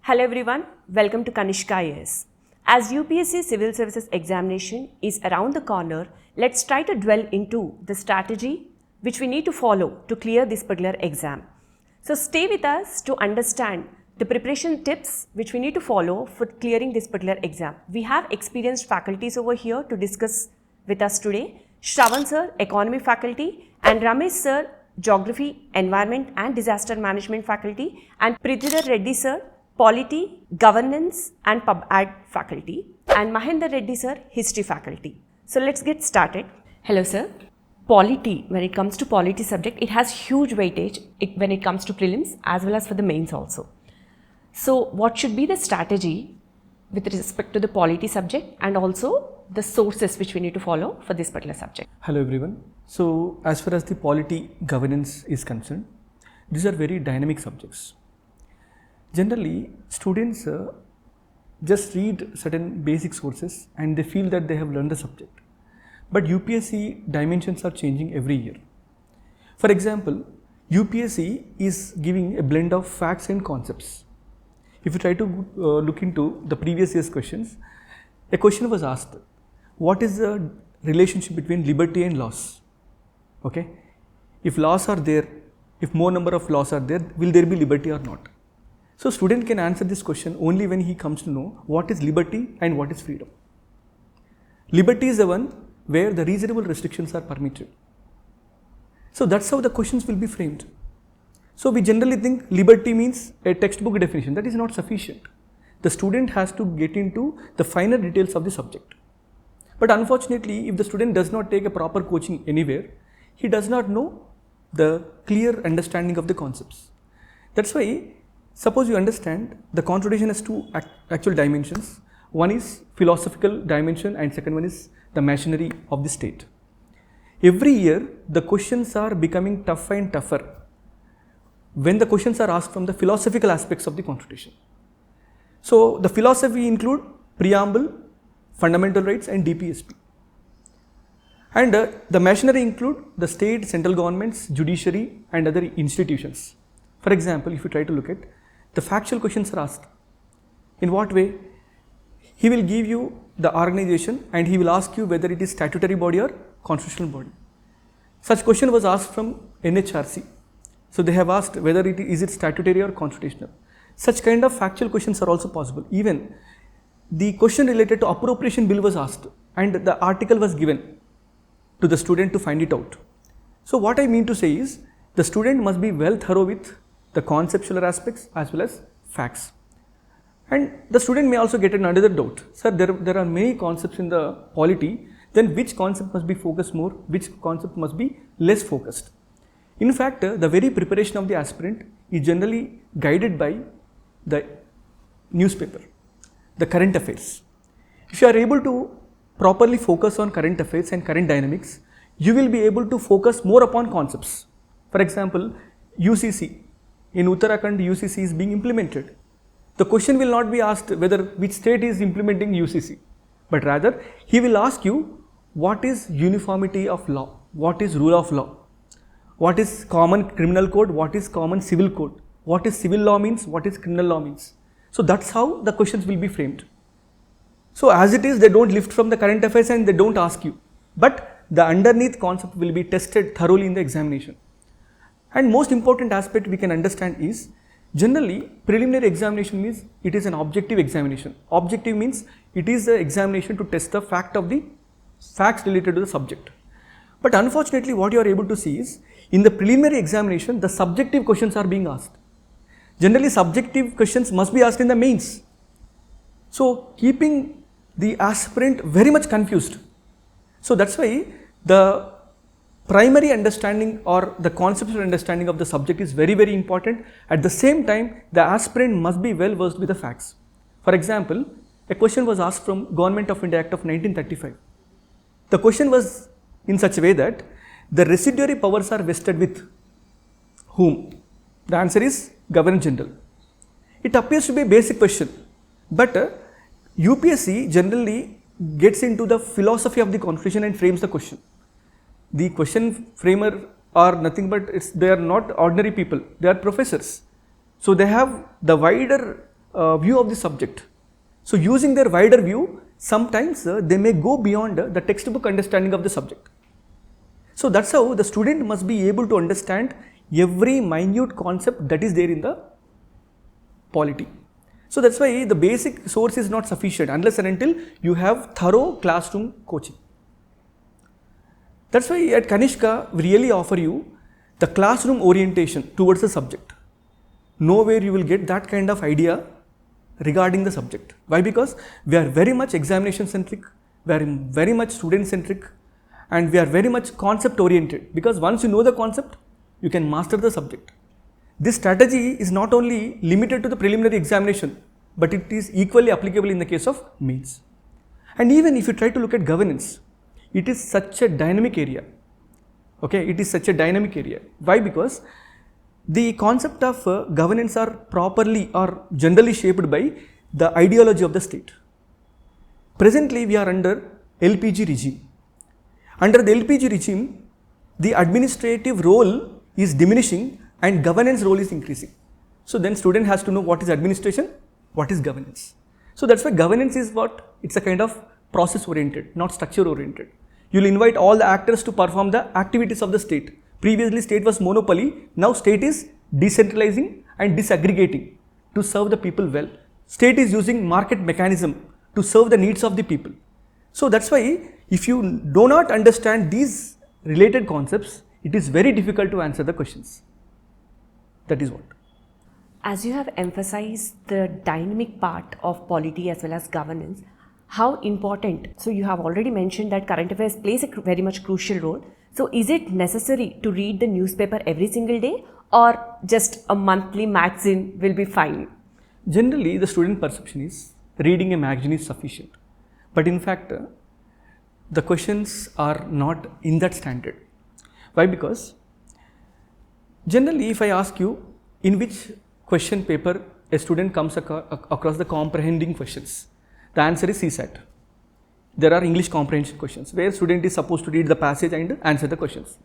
Hello everyone, welcome to Kanishka IAS. As UPSC Civil Services examination is around the corner, let's try to dwell into the strategy which we need to follow to clear this particular exam. So stay with us to understand the preparation tips which we need to follow for clearing this particular exam. We have experienced faculties over here to discuss with us today. Shravan sir, Economy faculty, and Ramesh sir, Geography, Environment and Disaster Management faculty, and Reddy sir, Polity, Governance and Pub Ad faculty, and Mahendar Reddy sir, History faculty. So let's get started. Hello sir. Polity, when it comes to polity subject, it has huge weightage when it comes to prelims as well as for the mains also. So what should be the strategy with respect to the polity subject and also the sources which we need to follow for this particular subject? Hello everyone. So as far as the polity governance is concerned, these are very dynamic subjects. Generally, students just read certain basic sources and they feel that they have learned the subject. But UPSC dimensions are changing every year. For example, UPSC is giving a blend of facts and concepts. If you try to look into the previous year's questions, a question was asked, what is the relationship between liberty and loss? Okay, if laws are there, if more number of laws are there, will there be liberty or not? So student can answer this question only when he comes to know what is liberty and what is freedom. Liberty is the one where the reasonable restrictions are permitted. So that's how the questions will be framed. So we generally think liberty means a textbook definition. That is not sufficient. The student has to get into the finer details of the subject. But unfortunately, if the student does not take a proper coaching anywhere, he does not know the clear understanding of the concepts. That's why, suppose you understand the constitution has two actual dimensions. One is philosophical dimension and second one is the machinery of the state. Every year, the questions are becoming tougher and tougher when the questions are asked from the philosophical aspects of the constitution. So the philosophy include preamble, fundamental rights and DPSP. And the machinery include the state, central governments, judiciary and other institutions. For example, if you try to look at the factual questions are asked. In what way? He will give you the organization and he will ask you whether it is statutory body or constitutional body. Such question was asked from NHRC. So they have asked whether is it statutory or constitutional. Such kind of factual questions are also possible. Even the question related to appropriation bill was asked and the article was given to the student to find it out. So what I mean to say is the student must be well thorough with the conceptual aspects as well as facts. And the student may also get another doubt. Sir, there are many concepts in the polity, then which concept must be focused more, which concept must be less focused. In fact, the very preparation of the aspirant is generally guided by the newspaper, the current affairs. If you are able to properly focus on current affairs and current dynamics, you will be able to focus more upon concepts. For example, UCC. In Uttarakhand, UCC is being implemented. The question will not be asked whether which state is implementing UCC, but rather he will ask you what is uniformity of law, what is rule of law, what is common criminal code, what is common civil code, what is civil law means, what is criminal law means. So that's how the questions will be framed. So as it is, they don't lift from the current affairs and they don't ask you, but the underneath concept will be tested thoroughly in the examination. And most important aspect we can understand is, generally preliminary examination means it is an objective examination. Objective means it is the examination to test the fact of the facts related to the subject. But unfortunately what you are able to see is, in the preliminary examination the subjective questions are being asked. Generally subjective questions must be asked in the mains. So keeping the aspirant very much confused. So that's why the primary understanding or the conceptual understanding of the subject is very, very important. At the same time, the aspirant must be well versed with the facts. For example, a question was asked from Government of India Act of 1935. The question was in such a way that the residuary powers are vested with whom? The answer is Governor General. It appears to be a basic question, but UPSC generally gets into the philosophy of the constitution and frames the question. The question framer are nothing but they are not ordinary people, they are professors. So they have the wider view of the subject. So using their wider view, sometimes they may go beyond the textbook understanding of the subject. So that's how the student must be able to understand every minute concept that is there in the polity. So that's why the basic source is not sufficient unless and until you have thorough classroom coaching. That's why at Kanishka we really offer you the classroom orientation towards the subject. Nowhere you will get that kind of idea regarding the subject. Why? Because we are very much examination centric, we are very much student centric, and we are very much concept oriented, because once you know the concept, you can master the subject. This strategy is not only limited to the preliminary examination, but it is equally applicable in the case of mains. And even if you try to look at governance, it is such a dynamic area. Okay, it is such a dynamic area. Why? Because the concept of governance are properly or generally shaped by the ideology of the state. Presently, we are under LPG regime. Under the LPG regime, the administrative role is diminishing and governance role is increasing. So then student has to know what is administration, what is governance. So that's why governance is what? It's a kind of process oriented, not structure oriented. You will invite all the actors to perform the activities of the state. Previously state was monopoly, now state is decentralizing and disaggregating to serve the people well. State is using market mechanism to serve the needs of the people. So that's why if you do not understand these related concepts, it is very difficult to answer the questions. That is what. As you have emphasized the dynamic part of polity as well as governance, how important, so you have already mentioned that current affairs plays a very much crucial role. So is it necessary to read the newspaper every single day, or just a monthly magazine will be fine? Generally, the student perception is reading a magazine is sufficient. But in fact, the questions are not in that standard. Why? Because generally, if I ask you in which question paper a student comes across the comprehending questions, the answer is CSAT. There are English comprehension questions where student is supposed to read the passage and answer the questions.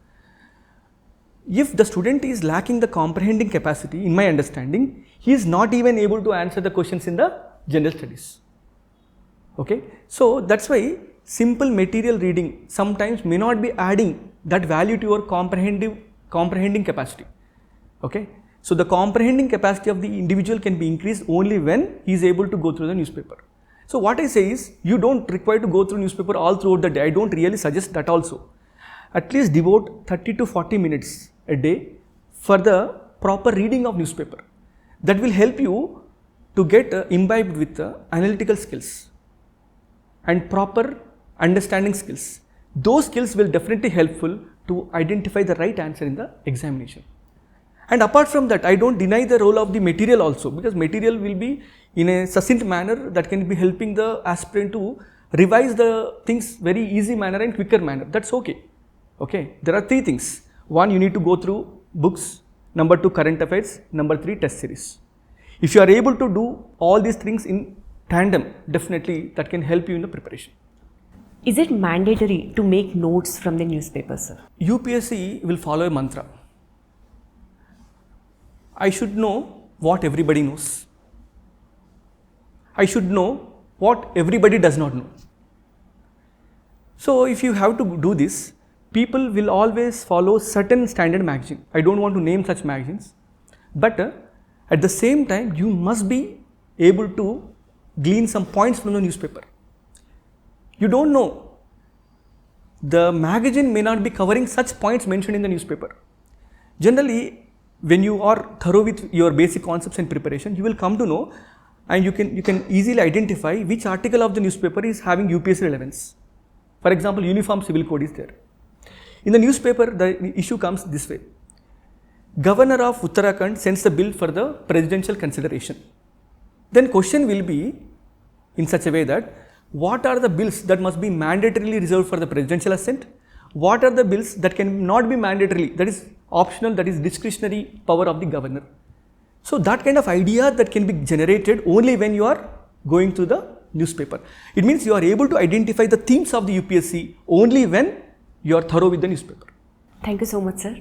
If the student is lacking the comprehending capacity, in my understanding, he is not even able to answer the questions in the general studies. Okay, so that's why simple material reading sometimes may not be adding that value to your comprehending capacity. Okay, so the comprehending capacity of the individual can be increased only when he is able to go through the newspaper. So what I say is, you don't require to go through newspaper all throughout the day. I don't really suggest that also. At least devote 30 to 40 minutes a day for the proper reading of newspaper. That will help you to get imbibed with analytical skills and proper understanding skills. Those skills will definitely helpful to identify the right answer in the examination. And apart from that, I don't deny the role of the material also, because material will be in a succinct manner that can be helping the aspirant to revise the things very easy manner and quicker manner. That's okay. Okay, there are three things. One, you need to go through books. Number two, current affairs. Number three, test series. If you are able to do all these things in tandem, definitely that can help you in the preparation. Is it mandatory to make notes from the newspaper, sir? UPSC will follow a mantra. I should know what everybody knows. I should know what everybody does not know. So if you have to do this, people will always follow certain standard magazine. I don't want to name such magazines, but at the same time, you must be able to glean some points from the newspaper. You don't know. The magazine may not be covering such points mentioned in the newspaper. Generally, when you are thorough with your basic concepts and preparation, you will come to know, and you can easily identify which article of the newspaper is having UPSC relevance. For example, Uniform Civil Code is there. In the newspaper, the issue comes this way. Governor of Uttarakhand sends the bill for the presidential consideration. Then question will be in such a way that what are the bills that must be mandatorily reserved for the presidential assent? What are the bills that can not be mandatorily, that is optional, that is discretionary power of the governor? So that kind of idea that can be generated only when you are going through the newspaper. It means you are able to identify the themes of the UPSC only when you are thorough with the newspaper. Thank you so much, sir.